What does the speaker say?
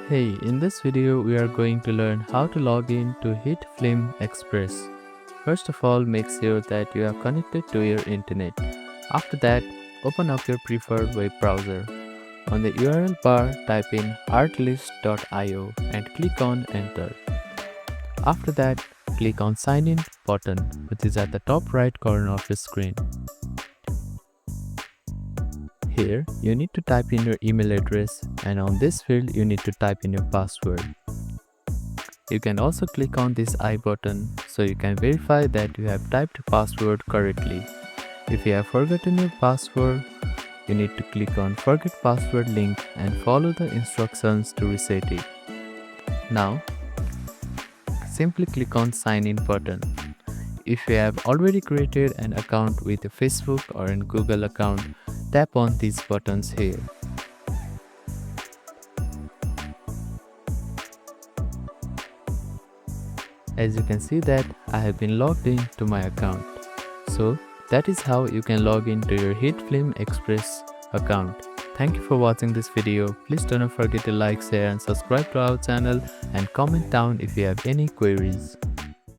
Hey, in this video we are going to learn how to log in to HitFilm Express. First of all, make sure that you are connected to your internet. After that, open up your preferred web browser. On the URL bar, type in artlist.io and click on enter. After that, click on sign in button, which is at the top right corner of your screen. Here, you need to type in your email address, and on this field you need to type in your password. You can also click on this I button so you can verify that you have typed password correctly. If you have forgotten your password, you need to click on forget password link and follow the instructions to reset it. Now, simply click on sign in button. If you have already created an account with a Facebook or a Google account, tap on these buttons here. As you can see that I have been logged in to my account. So that is how you can log into your HitFilm Express account. Thank you for watching this video. Please do not forget to like, share and subscribe to our channel and comment down if you have any queries.